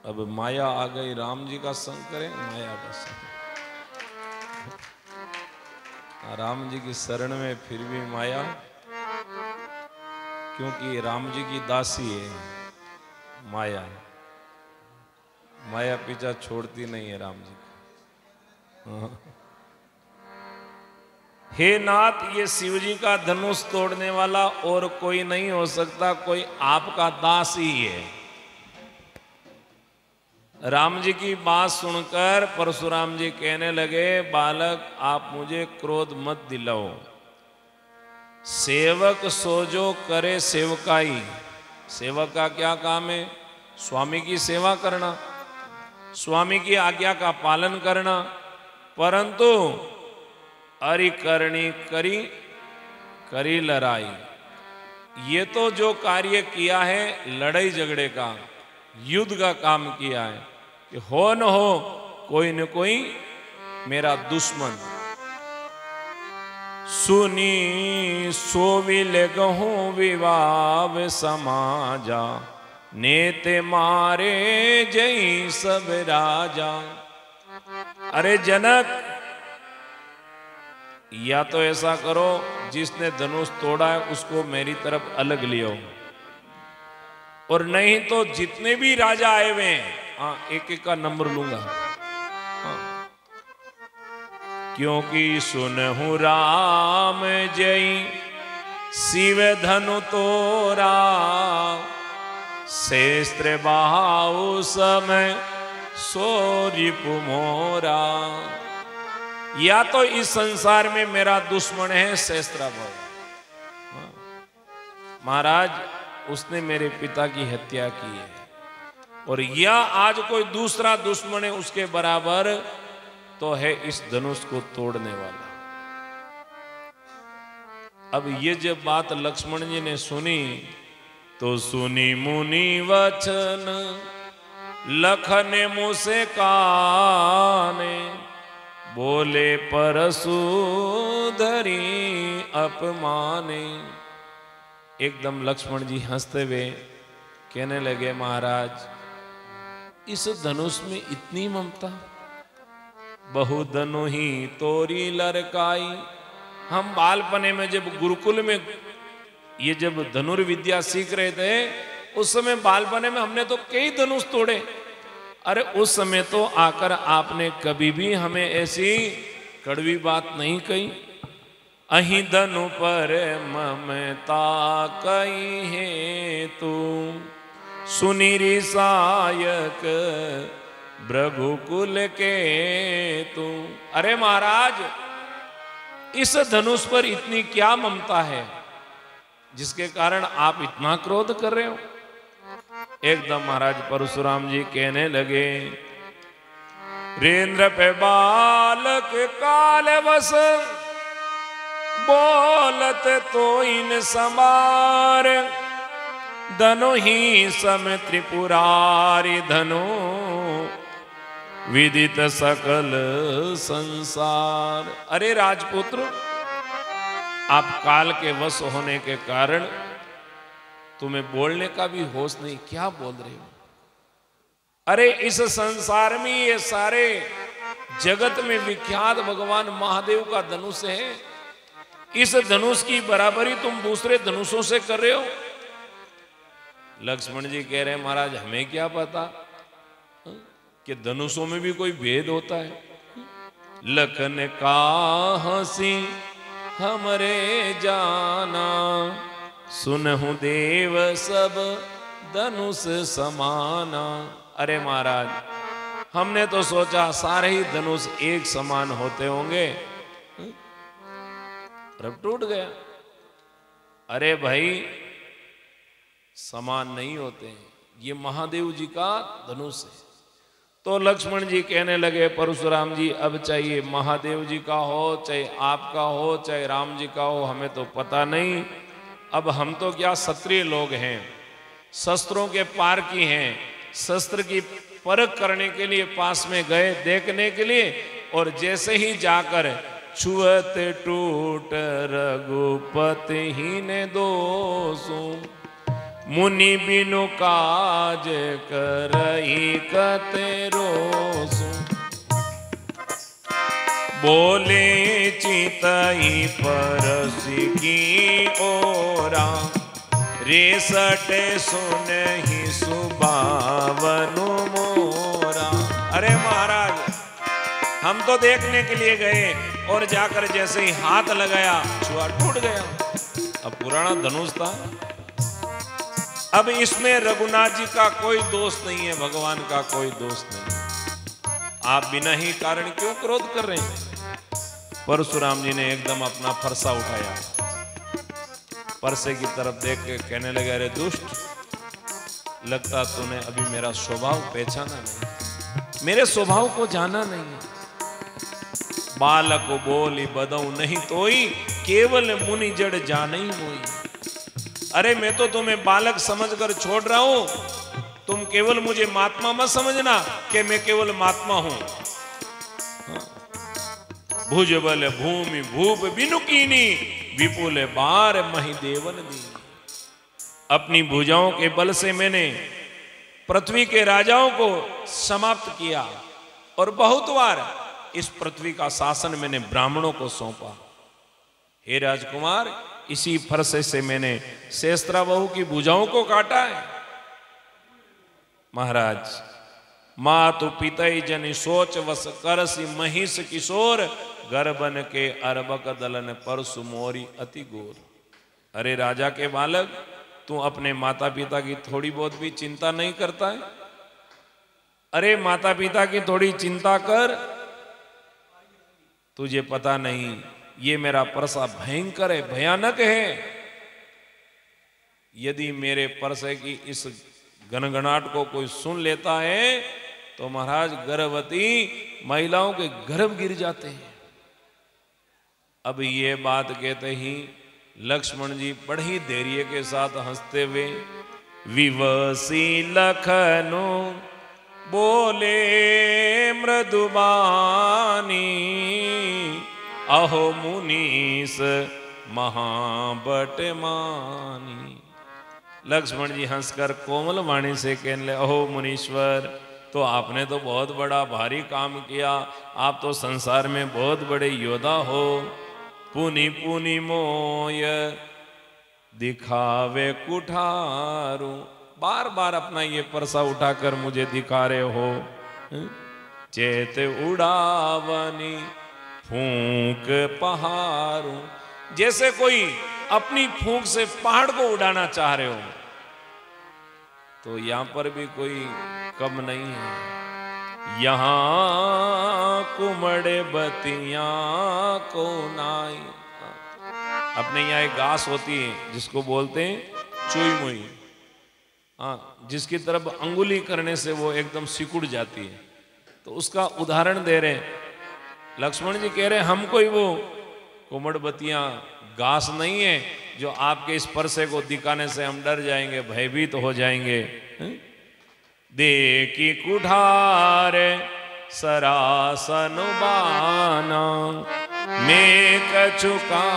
अब माया आ गई, राम जी का संग करें, माया का संग। राम जी की शरण में फिर भी माया, क्योंकि राम जी की दासी है माया। माया पीछा छोड़ती नहीं है राम जी का। हे नाथ, ये शिव जी का धनुष तोड़ने वाला और कोई नहीं हो सकता, कोई आपका दास ही है। राम जी की बात सुनकर परशुराम जी कहने लगे, बालक आप मुझे क्रोध मत दिलाओ। सेवक सोजो करे सेवकाई। सेवक का क्या काम है? स्वामी की सेवा करना, स्वामी की आज्ञा का पालन करना। परंतु अरि करनी करी करी लड़ाई, ये तो जो कार्य किया है लड़ाई झगड़े का, युद्ध का काम किया है कि हो न हो कोई न कोई मेरा दुश्मन। सुनी सोविल गहूं विवाव समाजा, नेते मारे जय सब राजा। अरे जनक, या तो ऐसा करो जिसने धनुष तोड़ा है उसको मेरी तरफ अलग लियो, और नहीं तो जितने भी राजा आए हुए हैं, हाँ एक एक का नंबर लूंगा। हाँ। क्योंकि सुनहु राम जय शिव धनु तोरा, शस्त्र बहाऊ समय सो रिपु मोरा। या तो इस संसार में मेरा दुश्मन है शस्त्र भाव, महाराज उसने मेरे पिता की हत्या की है, और या आज कोई दूसरा दुश्मन है उसके बराबर तो है इस धनुष को तोड़ने वाला। अब ये जब बात लक्ष्मण जी ने सुनी तो सुनी मुनि वचन, लखन मुँह से काने, बोले परसु धरी अपमाने। एकदम लक्ष्मण जी हंसते हुए कहने लगे, महाराज इस धनुष में इतनी ममता, बहु धनु ही तोरी लड़काई। हम बालपने में जब गुरुकुल में ये जब धनुर्विद्या सीख रहे थे, उस समय बालपने में हमने तो कई धनुष तोड़े। अरे उस समय तो आकर आपने कभी भी हमें ऐसी कड़वी बात नहीं कही। अहि धनु पर ममता कही है तू, सुनिरी सायक भृगुकुल के तू। अरे महाराज, इस धनुष पर इतनी क्या ममता है जिसके कारण आप इतना क्रोध कर रहे हो? एकदम महाराज परशुराम जी कहने लगे, रेंद्र पे बालक काल बस, बोलत तो इन समार, धनु ही सम त्रिपुरारी धनु, विदित सकल संसार। अरे राजपुत्र, आप काल के वश होने के कारण तुम्हें बोलने का भी होश नहीं, क्या बोल रहे हो? अरे इस संसार में ये सारे जगत में विख्यात भगवान महादेव का धनुष है, इस धनुष की बराबरी तुम दूसरे धनुषों से कर रहे हो। लक्ष्मण जी कह रहे हैं, महाराज हमें क्या पता कि धनुषों में भी कोई भेद होता है। लखन का हंसी हमरे जाना, सुनहु देव सब धनुष समाना। अरे महाराज, हमने तो सोचा सारे ही धनुष एक समान होते होंगे, रब टूट गया। अरे भाई, समान नहीं होते हैं, ये महादेव जी का धनुष है। तो लक्ष्मण जी कहने लगे, परशुराम जी अब चाहिए महादेव जी का हो, चाहे आपका हो, चाहे राम जी का हो, हमें तो पता नहीं। अब हम तो क्या क्षत्रिय लोग हैं, शस्त्रों के पार की हैं, शस्त्र की परख करने के लिए पास में गए देखने के लिए, और जैसे ही जाकर छुअत टूट रघुपति ही ने दोषों, मुनि बिनु काज करई कतेरो सु। बोले चितई परसि की ओरा, रेसटे सुनहि सुबावनु मोरा। अरे महाराज, हम तो देखने के लिए गए और जाकर जैसे ही हाथ लगाया छुआ टूट गया। अब पुराना धनुष था। अब इसमें रघुनाथ जी का कोई दोष नहीं है, भगवान का कोई दोष नहीं। आप बिना ही कारण क्यों क्रोध कर रहे हैं? परशुराम जी ने एकदम अपना फरसा उठाया, परसे की तरफ देख के कहने लगे, अरे दुष्ट, लगता तूने अभी मेरा स्वभाव पहचाना नहीं, मेरे स्वभाव को जाना नहीं। बालक बोली बदऊ नहीं तोई, केवल मुनि जड़ जानई मोई। अरे मैं तो तुम्हें बालक समझकर छोड़ रहा हूं, तुम केवल मुझे महात्मा मत समझना कि मैं केवल महात्मा हूं। भुज बल भूमि भूप बिनु कीनी, विपुल बार मही देवन दी। अपनी भुजाओं के बल से मैंने पृथ्वी के राजाओं को समाप्त किया और बहुत बार इस पृथ्वी का शासन मैंने ब्राह्मणों को सौंपा। हे राजकुमार, इसी फरसे से मैंने शेषत्रा बहू की भुजाओं को काटा है। महाराज, मातु पितई जन सोच वस करसी महिष किशोर, गर्भन के अरबक दलन परसु मोरी अति गोर। अरे राजा के बालक, तू अपने माता पिता की थोड़ी बहुत भी चिंता नहीं करता है? अरे माता पिता की थोड़ी चिंता कर। तुझे पता नहीं ये मेरा परसा भयंकर है, भयानक है। यदि मेरे परसे की इस गनगनाट को कोई सुन लेता है तो महाराज गर्भवती महिलाओं के गर्भ गिर जाते हैं। अब ये बात कहते ही लक्ष्मण जी बड़ी धैर्य के साथ हंसते हुए विवसी लखनो बोले मृदुबानी, अहो मुनीस महाबट मानी। लक्ष्मण जी हंसकर कोमल वाणी से कहने लगे, अहो मुनीश्वर, तो आपने तो बहुत बड़ा भारी काम किया, आप तो संसार में बहुत बड़े योद्धा हो। पुनि पुनि मोय दिखावे कुठारू, बार बार अपना ये परसा उठाकर मुझे दिखा रहे हो। चेत उड़ावनी फूंक पहाड़ू, जैसे कोई अपनी फूंक से पहाड़ को उड़ाना चाह रहे हो। तो यहां पर भी कोई कम नहीं है। यहां कुमड़े बतियां को नाई, अपने यहाँ एक घास होती है जिसको बोलते हैं चुई मुई, हाँ, जिसकी तरफ अंगुली करने से वो एकदम सिकुड़ जाती है। तो उसका उदाहरण दे रहे लक्ष्मण जी, कह रहे हम कोई वो कुमड़बतियां घास नहीं है जो आपके इस परसे को दिखाने से हम डर जाएंगे, भयभीत तो हो जाएंगे। देखी कुठार सरासन बाना, मैं कछुका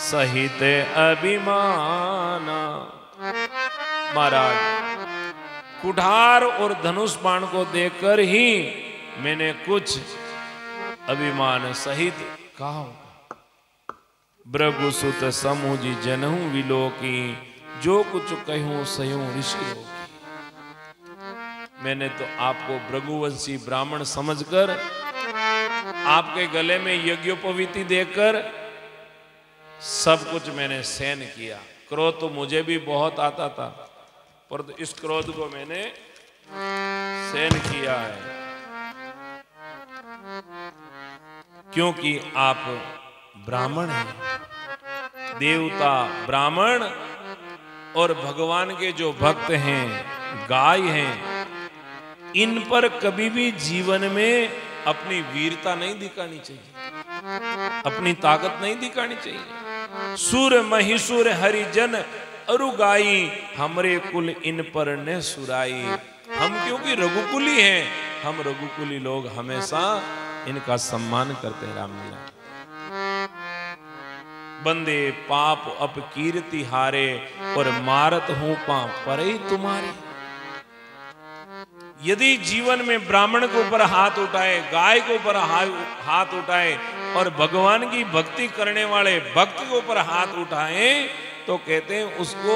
सहित अभिमाना। महाराज, कुठार और धनुष बाण को देखकर ही मैंने कुछ अभिमान सहित कहा। भृगुसुत समूजी जनहु विलोकी, जो कुछ कहूं सयूं ऋषि लोकी। मैंने तो आपको भृगुवंशी ब्राह्मण समझकर, आपके गले में यज्ञोपवीति देकर सब कुछ मैंने सहन किया। क्रोध तो मुझे भी बहुत आता था, पर तो इस क्रोध को मैंने सहन किया है, क्योंकि आप ब्राह्मण हैं। देवता ब्राह्मण और भगवान के जो भक्त हैं, गाय हैं, इन पर कभी भी जीवन में अपनी वीरता नहीं दिखानी चाहिए, अपनी ताकत नहीं दिखानी चाहिए। सुर महिषुर हरिजन अरुगाई, हमरे कुल इन पर न सुराई। हम क्योंकि रघुकुली हैं, हम रघुकुली लोग हमेशा इनका सम्मान करते हैं। राम लीला बंदे पाप अपकीर्ति हारे और मारत हूं पांव परे तुम्हारे। यदि जीवन में ब्राह्मण के ऊपर हाथ उठाए, गाय के ऊपर हाथ उठाए और भगवान की भक्ति करने वाले भक्त के ऊपर हाथ उठाए, तो कहते हैं उसको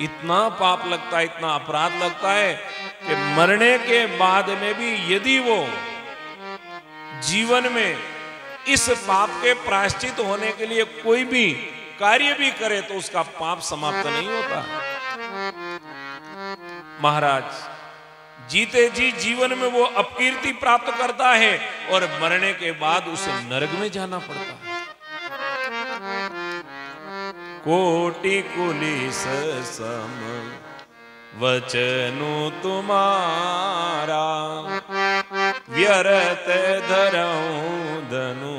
इतना पाप लगता है, इतना अपराध लगता है कि मरने के बाद में भी यदि वो जीवन में इस पाप के प्रायश्चित होने के लिए कोई भी कार्य भी करे तो उसका पाप समाप्त नहीं होता। महाराज जीते जी जीवन में वो अपकीर्ति प्राप्त करता है और मरने के बाद उसे नरक में जाना पड़ता है। कोटि कुलिस सम वचनु तुम्हारा, व्यर्थ धरऊं धनु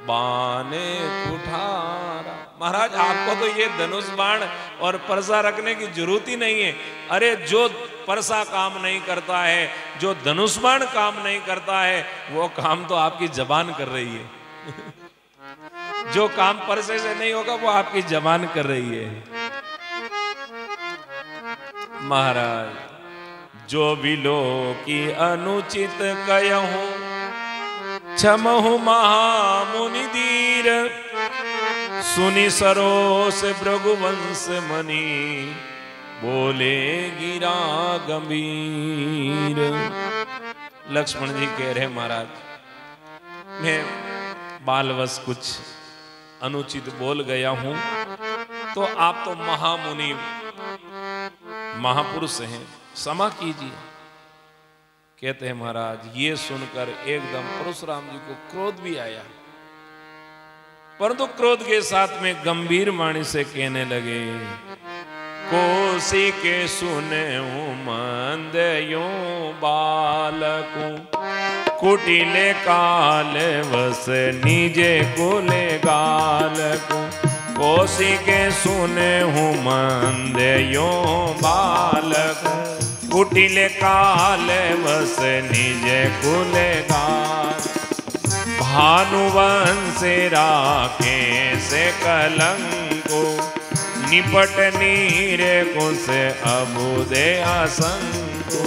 बाने कुठारा। महाराज आपको तो ये धनुष बाण और परसा रखने की जरूरत ही नहीं है। अरे जो परसा काम नहीं करता है, जो धनुष बाण काम नहीं करता है, वो काम तो आपकी जबान कर रही है। जो काम परसे से नहीं होगा वो आपकी जबान कर रही है। महाराज जो भी लो की अनुचित कहूं, क्षमहु महामुनि धीर, सुनि सरोस भृगुवंश मणि, बोले गिरा गंभीर। लक्ष्मण जी कह रहे महाराज मैं बालवश कुछ अनुचित बोल गया हूं, तो आप तो महामुनि महापुरुष हैं, क्षमा कीजिए। कहते हैं महाराज ये सुनकर एकदम परशुराम जी को क्रोध भी आया, परंतु क्रोध के साथ में गंभीर वाणी से कहने लगे, कोसी के सुने मंद यो बालकू, कुटिले काल वस निजे कुले गालकू, कोसी के सुने हूँ मंद यो बालक, कुटिले काल वस निजे कुले गाल, भानुवंश राखे से कलंको, निपट नीरे को से अबुदे असंको,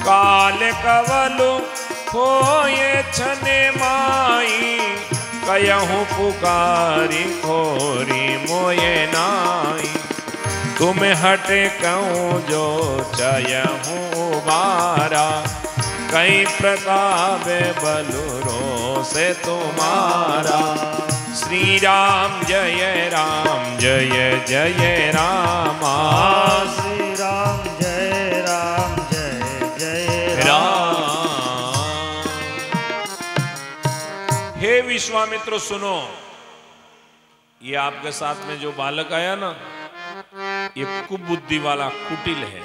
काल कवलु होए छने माई, कहूँ पुकारी खोरी मोये नाई, तुम हटे कहूँ जो चयहूँ बारा, कई प्रताप बलुरो से तुम्हारा, श्री राम जय जय रामा, श्री राम जय जय राम। हे विश्वामित्र सुनो, ये आपके साथ में जो बालक आया ना, ये कुबुद्धि वाला कुटिल है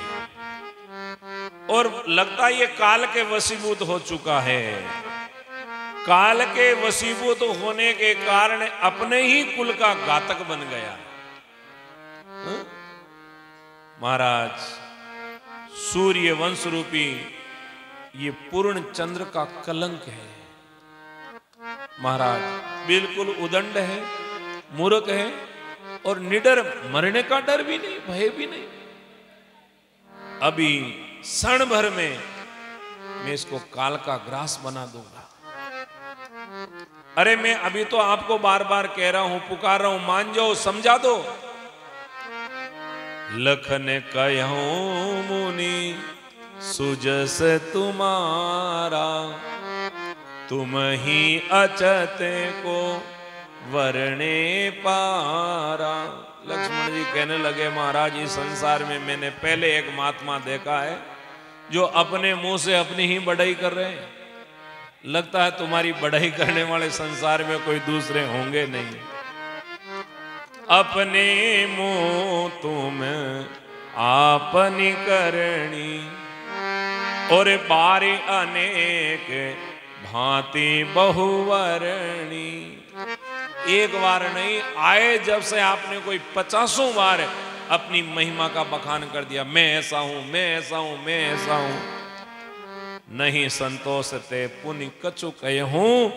और लगता है ये काल के वशीभूत हो चुका है। काल के वशीभूत होने के कारण अपने ही कुल का घातक बन गया। महाराज सूर्य वंश रूपी ये पूर्ण चंद्र का कलंक है। महाराज बिल्कुल उदंड है, मूर्ख है और निडर, मरने का डर भी नहीं, भय भी नहीं। अभी क्षण भर में मैं इसको काल का ग्रास बना दूंगा। अरे मैं अभी तो आपको बार बार कह रहा हूं, पुकार रहा हूं, मान जाओ, समझा दो। लखन कहूं मुनि सुजस तुम्हारा, तुम ही अचते को वरणे पारा। लक्ष्मण जी कहने लगे महाराज इस संसार में मैंने पहले एक महात्मा देखा है जो अपने मुंह से अपनी ही बढ़ाई कर रहे हैं। लगता है तुम्हारी बढ़ाई करने वाले संसार में कोई दूसरे होंगे नहीं। अपने मुंह तुम आपनी करनी, और बारी अनेक भांति बहुवरणी। एक बार नहीं, आए जब से आपने कोई 50 बार अपनी महिमा का बखान कर दिया, मैं ऐसा हूं, मैं ऐसा हूं, मैं ऐसा हूं। नहीं संतोष ते पुनि कछु कहूं,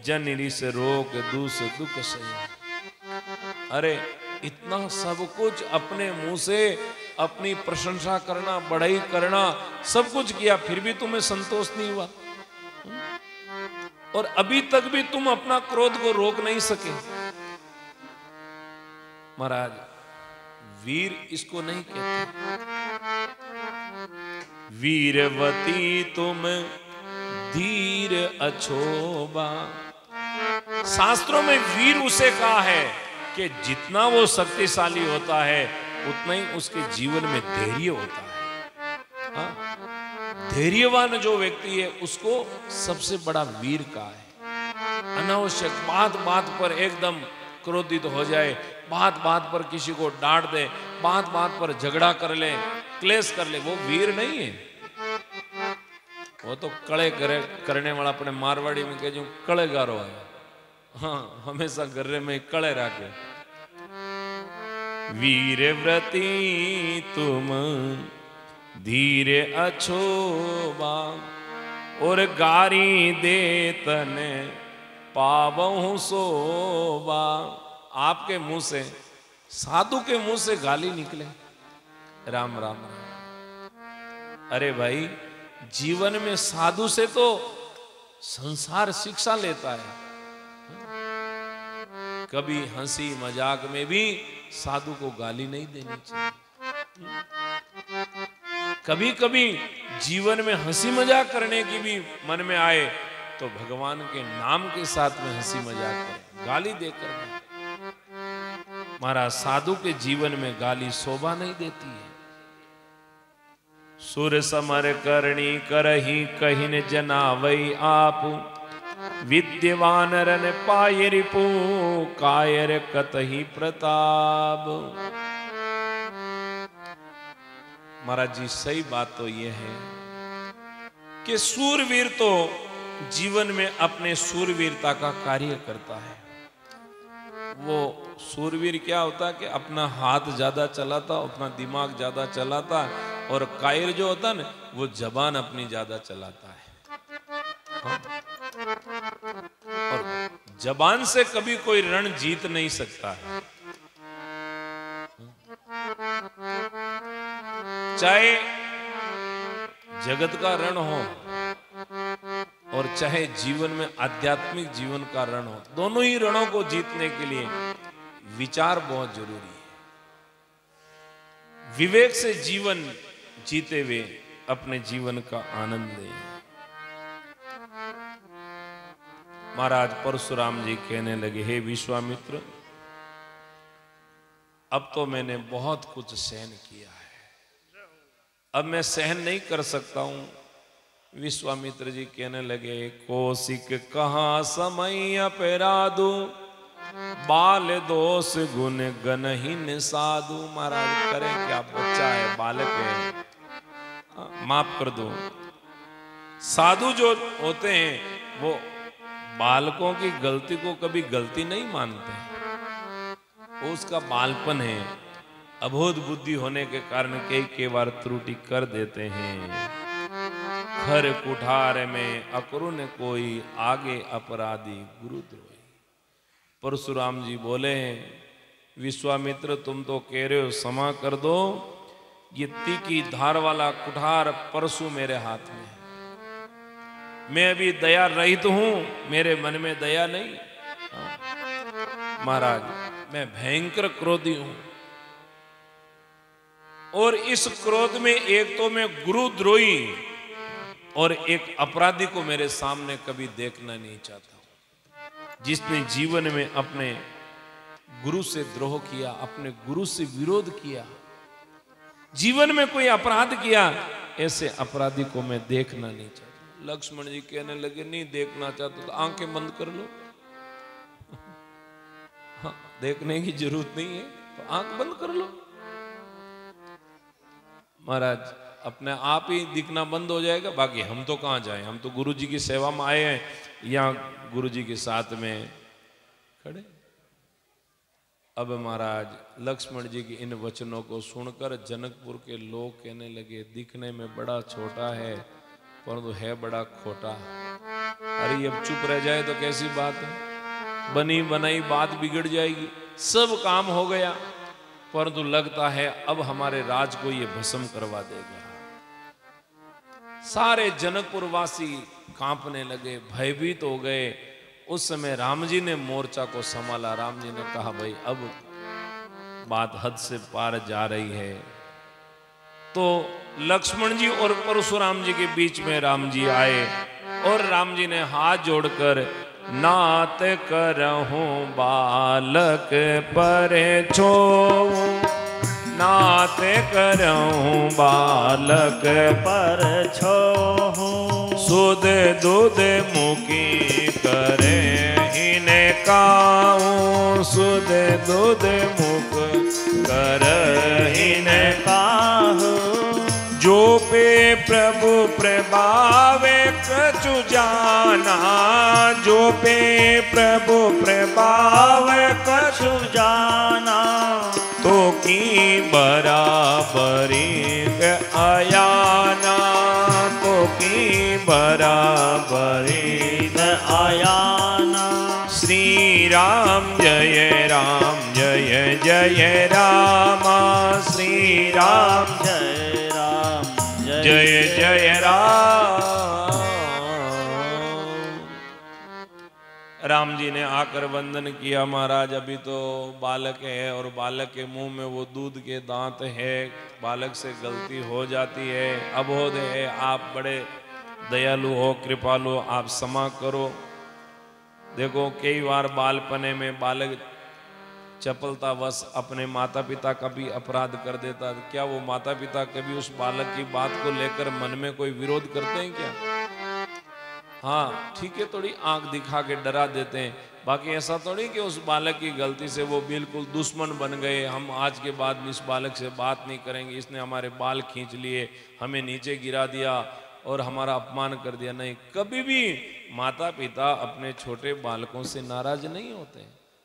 जनरी से रोग दूस दुख सही। अरे इतना सब कुछ अपने मुंह से अपनी प्रशंसा करना, बड़ाई करना, सब कुछ किया, फिर भी तुम्हें संतोष नहीं हुआ। और अभी तक भी तुम अपना क्रोध को रोक नहीं सके। महाराज वीर इसको नहीं कहते। वीरवती तुम धीर अछोबा। शास्त्रों में वीर उसे कहा है कि जितना वो शक्तिशाली होता है उतना ही उसके जीवन में धैर्य होता है। हाँ? धैर्यवान जो व्यक्ति है उसको सबसे बड़ा वीर कहा है। अनावश्यक बात बात पर एकदम क्रोधित हो जाए, बात बात पर किसी को डांट दे, बात बात पर झगड़ा कर ले, क्लेश कर ले, वो वीर नहीं है। वो तो कड़े करने वाला, अपने मारवाड़ी में कह जो कड़ेगारो है। हाँ, हमेशा गर्रे में कड़े राखे। वीर व्रती तुम धीरे अछोबा, और गारी दे तने पावहु सोबा। आपके मुंह से, साधु के मुंह से गाली निकले, राम राम राम। अरे भाई, जीवन में साधु से तो संसार शिक्षा लेता है। कभी हंसी मजाक में भी साधु को गाली नहीं देनी चाहिए। कभी कभी जीवन में हंसी मजाक करने की भी मन में आए तो भगवान के नाम के साथ में हंसी मजाक करें, गाली देकर नहीं। महाराज साधु के जीवन में गाली शोभा नहीं देती है। सुर समर करणी करही कहिन जनावई आप, विद्यवान रन पाय रिपु कायर कतही प्रताप। महाराज जी सही बात तो यह है कि सूरवीर तो जीवन में अपने सूरवीरता का कार्य करता है। वो सूरवीर क्या होता है कि अपना हाथ ज्यादा चलाता, अपना दिमाग ज्यादा चलाता, और कायर जो होता ना वो जबान अपनी ज्यादा चलाता है। हाँ? और जबान से कभी कोई रण जीत नहीं सकता है। चाहे जगत का रण हो और चाहे जीवन में आध्यात्मिक जीवन का रण हो, दोनों ही रणों को जीतने के लिए विचार बहुत जरूरी है। विवेक से जीवन जीते हुए अपने जीवन का आनंद लें। महाराज परशुराम जी कहने लगे, हे विश्वामित्र, अब तो मैंने बहुत कुछ सहन किया है, अब मैं सहन नहीं कर सकता हूं। विश्वामित्र जी कहने लगे, कौशिक कहां समय अपराधु, बाल दोष गुण गनहीन साधु। महाराज करें क्या, बच्चा है, बालक है, माफ कर दो। साधु जो होते हैं वो बालकों की गलती को कभी गलती नहीं मानते, वो उसका बालपन है। अबोध बुद्धि होने के कारण कई बार त्रुटि कर देते हैं। खर कुठार में अकरुण कोई, आगे अपराधी गुरुद्रोही। परशुराम जी बोले, विश्वामित्र तुम तो कह रहे हो क्षमा कर दो, ये तीखी धार वाला कुठार परशु मेरे हाथ में है। मैं अभी दया रहित हूं, मेरे मन में दया नहीं। महाराज मैं भयंकर क्रोधी हूं, और इस क्रोध में एक तो मैं गुरुद्रोही और एक अपराधी को मेरे सामने कभी देखना नहीं चाहता हूं। जिसने जीवन में अपने गुरु से द्रोह किया, अपने गुरु से विरोध किया, जीवन में कोई अपराध किया, ऐसे अपराधी को मैं देखना नहीं चाहता। लक्ष्मण जी कहने लगे, नहीं देखना चाहते तो आंखें बंद कर लो। हाँ, देखने की जरूरत नहीं है तो आंख बंद कर लो। महाराज अपने आप ही दिखना बंद हो जाएगा, बाकी हम तो कहां जाएं, हम तो गुरु जी की सेवा में आए हैं, यहाँ गुरु जी के साथ में खड़े। अब महाराज लक्ष्मण जी के इन वचनों को सुनकर जनकपुर के लोग कहने लगे, दिखने में बड़ा छोटा है परंतु है बड़ा खोटा। अरे अब चुप रह जाए तो कैसी बात है, बनी बनाई बात बिगड़ जाएगी। सब काम हो गया, परंतु लगता है अब हमारे राज को ये भस्म करवा देगा। सारे जनकपुर वासी कांपने लगे, भयभीत हो गए। उस समय राम जी ने मोर्चा को संभाला। राम जी ने कहा भाई अब बात हद से पार जा रही है। तो लक्ष्मण जी और परशुराम जी के बीच में राम जी आए और राम जी ने हाथ जोड़कर नात करहूं बालक परे छो, नात करहूं बालक पर छो, सुध दूध मुकी करे इन्हें काऊं, सुध दूध मुख कर इन्हें काहू, जो पे प्रभु प्रभावे कछु जाना, जो पे प्रभु प्रभावे कछु जाना, तो की बराबरी के आयाना, तो की बराबरी न आयाना। श्री राम जय जय राम, श्री राम जय राम जय जय राम। राम जी ने आकर वंदन किया। महाराज अभी तो बालक है और बालक के मुंह में वो दूध के दांत है, बालक से गलती हो जाती है, अबोध है, आप बड़े दयालु हो, कृपालु, आप क्षमा करो। देखो कई बार बालपने में बालक चपलतावश अपने माता पिता का भी अपराध कर देता। क्या वो माता पिता कभी उस बालक की बात को लेकर मन में कोई विरोध करते हैं क्या? हाँ ठीक है, थोड़ी आंख दिखा के डरा देते हैं, बाकी ऐसा थोड़ी कि उस बालक की गलती से वो बिल्कुल दुश्मन बन गए, हम आज के बाद इस बालक से बात नहीं करेंगे, इसने हमारे बाल खींच लिए, हमें नीचे गिरा दिया और हमारा अपमान कर दिया। नहीं, कभी भी माता पिता अपने छोटे बालकों से नाराज नहीं होते।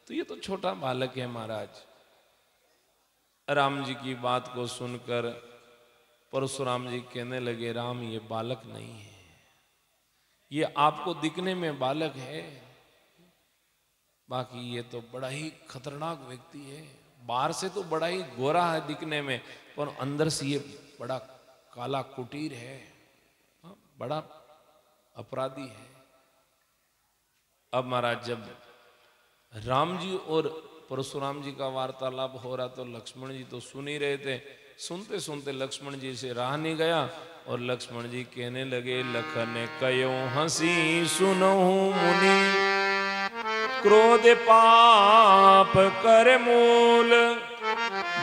तो ये तो छोटा बालक है महाराज। राम जी की बात को सुनकर परशुराम जी कहने लगे, राम ये बालक नहीं है, ये आपको दिखने में बालक है, बाकी ये तो बड़ा ही खतरनाक व्यक्ति है। बाहर से तो बड़ा ही गोरा है दिखने में, पर अंदर से ये बड़ा काला कुटीर है, बड़ा अपराधी है। अब महाराज जब राम जी और परशुराम जी का वार्तालाप हो रहा तो लक्ष्मण जी तो सुन ही रहे थे। सुनते सुनते लक्ष्मण जी से रहा नहीं गया और लक्ष्मण जी कहने लगे, लखन कयो हंसी सुनहु मुनि, क्रोध पाप कर मूल,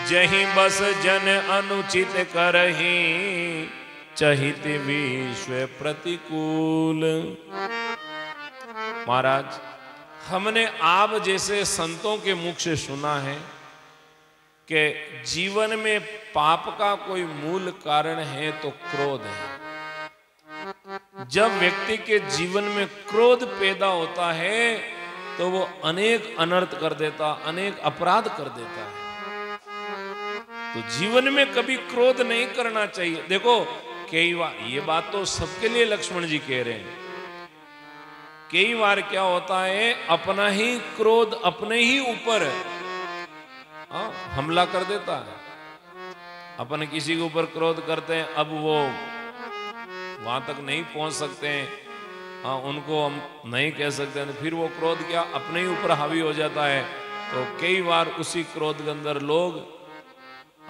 जहि बस जन अनुचित करहि, चहित विश्व प्रतिकूल। महाराज हमने आप जैसे संतों के मुख से सुना है कि जीवन में पाप का कोई मूल कारण है तो क्रोध है। जब व्यक्ति के जीवन में क्रोध पैदा होता है तो वो अनेक अनर्थ कर देता, अनेक अपराध कर देता है। तो जीवन में कभी क्रोध नहीं करना चाहिए। देखो कई बार ये बात तो सबके लिए लक्ष्मण जी कह रहे हैं, कई बार क्या होता है अपना ही क्रोध अपने ही ऊपर हमला कर देता है। अपन किसी के ऊपर क्रोध करते हैं, अब वो वहां तक नहीं पहुंच सकते हैं, उनको हम नहीं कह सकते हैं, फिर वो क्रोध क्या अपने ही ऊपर हावी हो जाता है। तो कई बार उसी क्रोध के अंदर लोग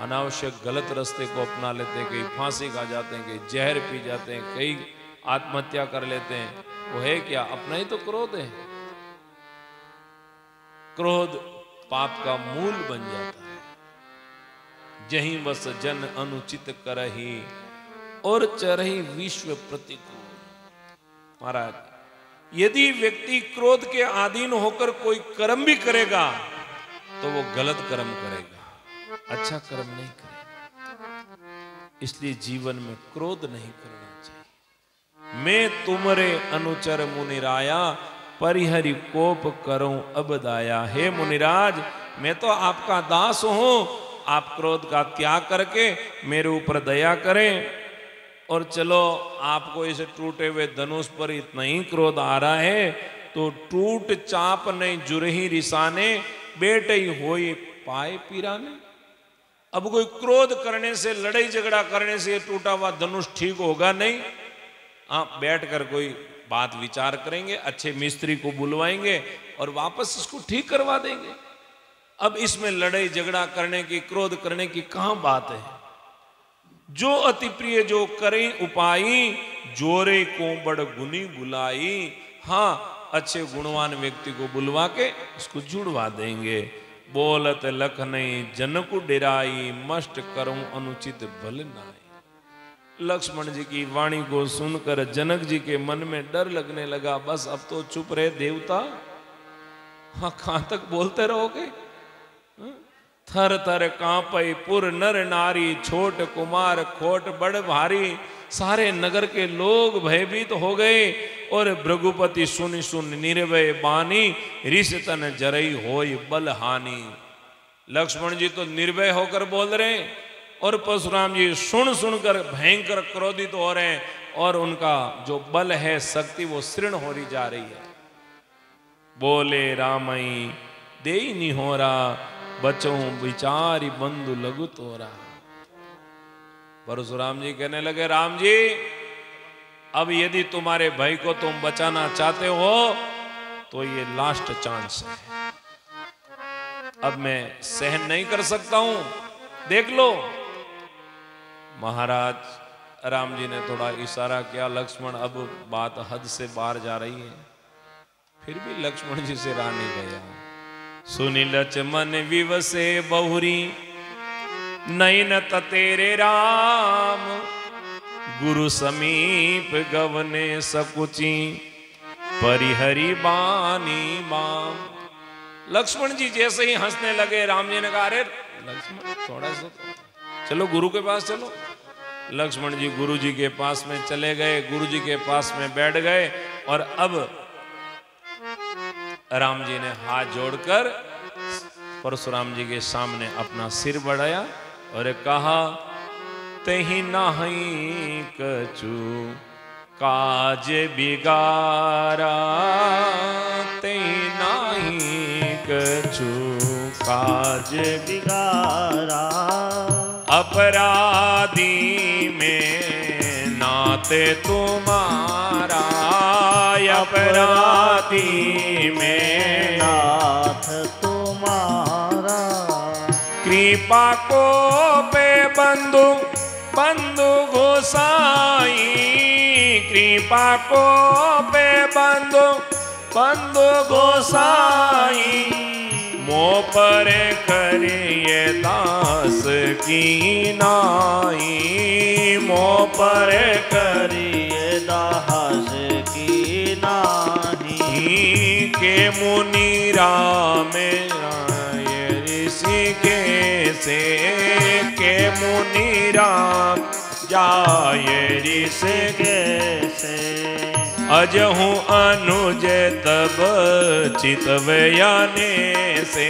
अनावश्यक गलत रास्ते को अपना लेते हैं, कई फांसी खा जाते हैं, कई जहर पी जाते हैं, कई आत्महत्या कर लेते हैं। वो है क्या? अपना ही तो क्रोध है। क्रोध पाप का मूल बन जाता है। जहीं बस जन अनुचित करही और चरही विश्व प्रतिकूल। महाराज यदि व्यक्ति क्रोध के अधीन होकर कोई कर्म भी करेगा तो वो गलत कर्म करेगा, अच्छा कर्म नहीं करेगा। इसलिए जीवन में क्रोध नहीं करना चाहिए। मैं तुमरे अनुचर मुनिराया, परिहरि कोप करूं अब दाया। हे मुनिराज मैं तो आपका दास हूं, आप क्रोध का त्याग करके मेरे ऊपर दया करें। और चलो आपको इसे टूटे हुए धनुष पर इतना ही क्रोध आ रहा है तो टूट चाप नहीं जुरही रिसाने, बेटे ही होई पाए पीराने। अब कोई क्रोध करने से, लड़ाई झगड़ा करने से टूटा हुआ धनुष ठीक होगा नहीं। आप बैठकर कोई बात विचार करेंगे, अच्छे मिस्त्री को बुलवाएंगे और वापस इसको ठीक करवा देंगे। अब इसमें लड़ाई झगड़ा करने की, क्रोध करने की कहां बात है। जो अति प्रिय जो करें उपाई, जोरे को बड़ गुनी बुलाई। हाँ, अच्छे गुणवान व्यक्ति को बुलवा के उसको जुड़वा देंगे। बोलत लख नहीं जनकु डेराई, मस्ट करूं अनुचित भल नाई। लक्ष्मण जी की वाणी को सुनकर जनक जी के मन में डर लगने लगा। बस अब तो चुप रहे देवता, हाँ कहां तक बोलते रहोगे। थर थर कांपई पुर नर नारी, छोट कुमार खोट बड़ भारी। सारे नगर के लोग भयभीत हो गए और भृगुपति सुन सुन निर्भय बानी, ऋष तन जरई होई बल हानि। लक्ष्मण जी तो निर्भय होकर बोल रहे हैं और परशुराम जी सुन सुनकर भयंकर क्रोधित हो रहे हैं और उनका जो बल है, शक्ति, वो क्षीण हो रही जा रही है। बोले रामई देई निहोरा, बचो विचारी बंधु लघु तोरा। परशुराम जी कहने लगे, राम जी अब यदि तुम्हारे भाई को तुम बचाना चाहते हो तो ये लास्ट चांस है। अब मैं सहन नहीं कर सकता हूं, देख लो। महाराज राम जी ने थोड़ा इशारा किया, लक्ष्मण अब बात हद से बाहर जा रही है। फिर भी लक्ष्मण जी से रहा नहीं गया। सुनी लक्ष्मण विवसे बहुरी, नैन तेरे राम। गुरु समीप गवने सकुची, परिहरी बानी माम। लक्ष्मण जी जैसे ही हंसने लगे, राम जी ने कहा, अरे लक्ष्मण थोड़ा सा चलो गुरु के पास चलो। लक्ष्मण जी गुरु जी के पास में चले गए, गुरु जी के पास में बैठ गए और अब राम जी ने हाथ जोड़कर परशुराम जी के सामने अपना सिर बढ़ाया और कहा, तही नहीं कछु काज बिगारा, तही नहीं कछु काज बिगारा। अपराधी में नाते तुम्हारा, अपराधी में नाथ तुम्हारा। कृपा को पे बंधु बंधु गोसाई, कृपा को पे बंधु बंधु गोसाई। मोह पर करिए दास की नाई, मोह पर करिए दास की नाही। के मुनि राम ऋषि से, के मुनि राम जाए ऋषि से। अजहू अनुज तब चितवयाने से,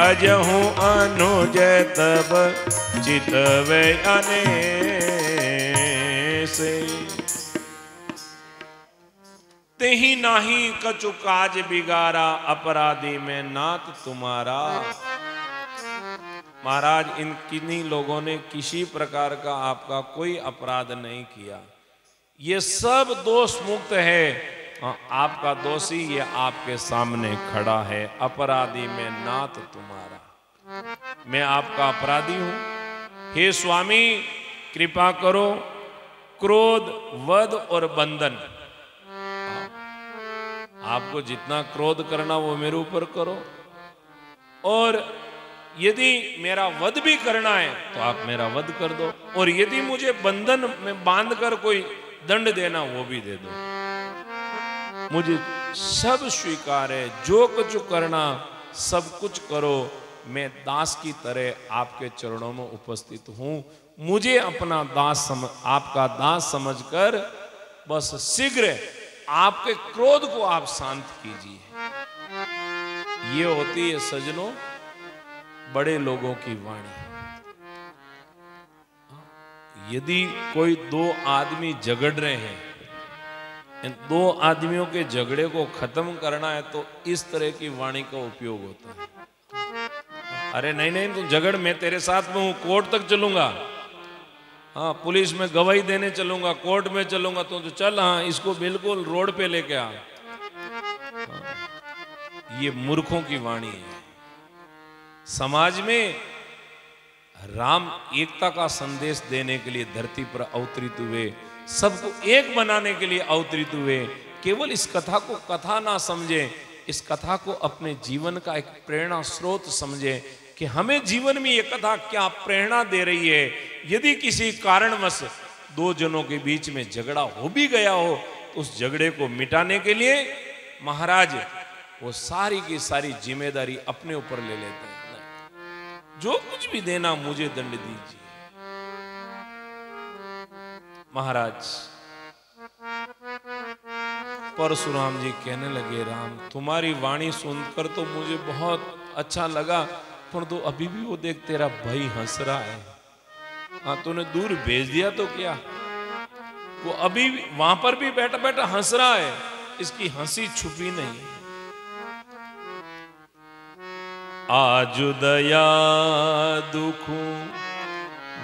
अजहू अनुज तब चितवयाने से। तेही नाही कछु काज बिगारा, अपराधी में नाथ तुम्हारा। महाराज इन किन्हीं लोगों ने किसी प्रकार का आपका कोई अपराध नहीं किया, ये सब दोष मुक्त है। आपका दोषी ये आपके सामने खड़ा है। अपराधी में नाथ तुम्हारा, मैं आपका अपराधी हूं। हे स्वामी कृपा करो, क्रोध वध और बंधन, आपको जितना क्रोध करना वो मेरे ऊपर करो, और यदि मेरा वध भी करना है तो आप मेरा वध कर दो, और यदि मुझे बंधन में बांधकर कोई दंड देना वो भी दे दो। मुझे सब स्वीकार है, जो कुछ करना सब कुछ करो। मैं दास की तरह आपके चरणों में उपस्थित हूं। मुझे अपना दास आपका दास समझकर बस शीघ्र आपके क्रोध को आप शांत कीजिए। ये होती है सजनों बड़े लोगों की वाणी। यदि कोई दो आदमी झगड़ रहे हैं, इन दो आदमियों के झगड़े को खत्म करना है तो इस तरह की वाणी का उपयोग होता है। अरे नहीं नहीं, तू झगड़, मैं तेरे साथ में हूं, कोर्ट तक चलूंगा, हाँ पुलिस में गवाही देने चलूंगा, कोर्ट में चलूंगा, तो चल, हाँ इसको बिल्कुल रोड पे लेके आ। ये मूर्खों की वाणी है। समाज में राम एकता का संदेश देने के लिए धरती पर अवतरित हुए, सबको एक बनाने के लिए अवतरित हुए। केवल इस कथा को कथा ना समझे, इस कथा को अपने जीवन का एक प्रेरणा स्रोत समझे कि हमें जीवन में ये कथा क्या प्रेरणा दे रही है। यदि किसी कारणवश दो जनों के बीच में झगड़ा हो भी गया हो, तो उस झगड़े को मिटाने के लिए महाराज वो सारी की सारी जिम्मेदारी अपने ऊपर ले लेते हैं। जो कुछ भी देना मुझे दंड दीजिए। महाराज परशुराम जी कहने लगे, राम तुम्हारी वाणी सुनकर तो मुझे बहुत अच्छा लगा, पर तो अभी भी वो देख तेरा भाई हंस रहा है। हाँ तूने दूर भेज दिया तो क्या, वो अभी वहां पर भी बैठा बैठा हंस रहा है, इसकी हंसी छुपी नहीं। आजु दया दुखु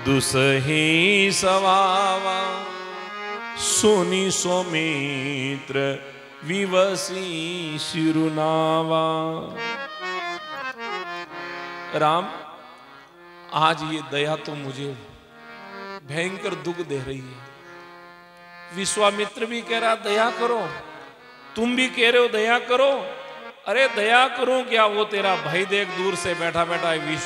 दुसही सवावा, सोनी सौमित्र विवसी शिरुनावा। राम आज ये दया तो मुझे भयंकर दुख दे रही है। विश्वामित्र भी कह रहा दया करो, तुम भी कह रहे हो दया करो। अरे दया करूं क्या, वो तेरा भाई देख दूर से बैठा बैठा है,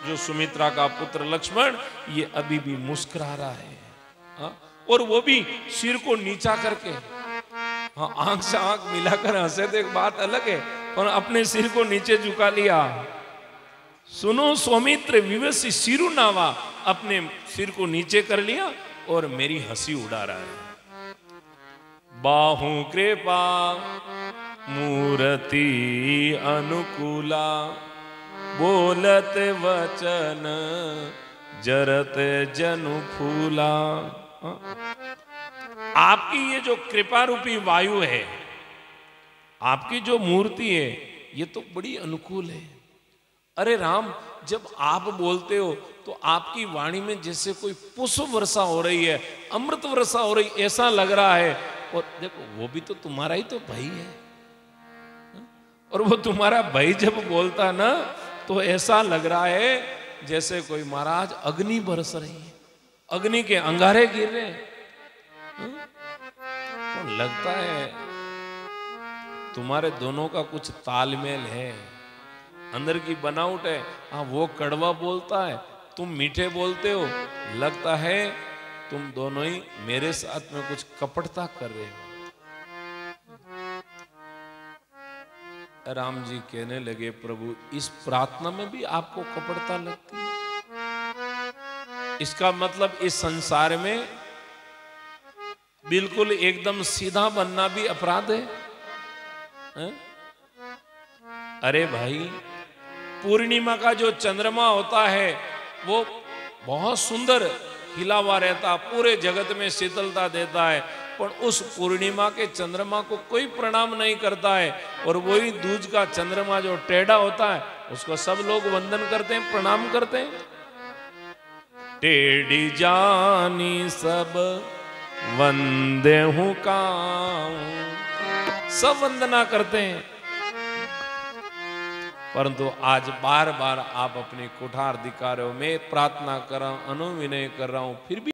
जो सुमित्रा का पुत्र लक्ष्मण, ये अभी भी मुस्कुरा रहा है। हा? और वो भी सिर को नीचा करके, हाँ आंख से आंख मिलाकर हंसे तो एक बात अलग है, पर अपने सिर को नीचे झुका लिया। सुनो सौमित्र विवसी शिरुनावा, अपने सिर को नीचे कर लिया और मेरी हंसी उड़ा रहा है। बाहु कृपा मूर्ति अनुकूला, बोलत वचन जरत जनु फूला। आपकी ये जो कृपा रूपी वायु है, आपकी जो मूर्ति है, ये तो बड़ी अनुकूल है। अरे राम जब आप बोलते हो तो आपकी वाणी में जैसे कोई पुष्प वर्षा हो रही है, अमृत वर्षा हो रही, ऐसा लग रहा है। और देखो वो भी तो तुम्हारा ही तो भाई है, और वो तुम्हारा भाई जब बोलता ना तो ऐसा लग रहा है जैसे कोई महाराज अग्नि बरस रही है, अग्नि के अंगारे गिर रहे हैं। तो लगता है तुम्हारे दोनों का कुछ तालमेल है, अंदर की बनावट है। हाँ वो कड़वा बोलता है, तुम मीठे बोलते हो, लगता है तुम दोनों ही मेरे साथ में कुछ कपटता कर रहे हो। राम जी कहने लगे, प्रभु इस प्रार्थना में भी आपको कपटता लगती है? इसका मतलब इस संसार में बिल्कुल एकदम सीधा बनना भी अपराध है? अरे भाई पूर्णिमा का जो चंद्रमा होता है वो बहुत सुंदर खिला हुआ रहता, पूरे जगत में शीतलता देता है, पर उस पूर्णिमा के चंद्रमा को कोई प्रणाम नहीं करता है। और वही दूज का चंद्रमा जो टेढ़ा होता है उसको सब लोग वंदन करते हैं, प्रणाम करते हैं। टेढ़ी जानी सब वंदे हूं काऊ, सब वंदना करते हैं। परंतु आज बार बार आप अपनी कुठार दिखा रहे हो। मैं प्रार्थना कर रहा हूं, अनुविनय कर रहा हूं, फिर भी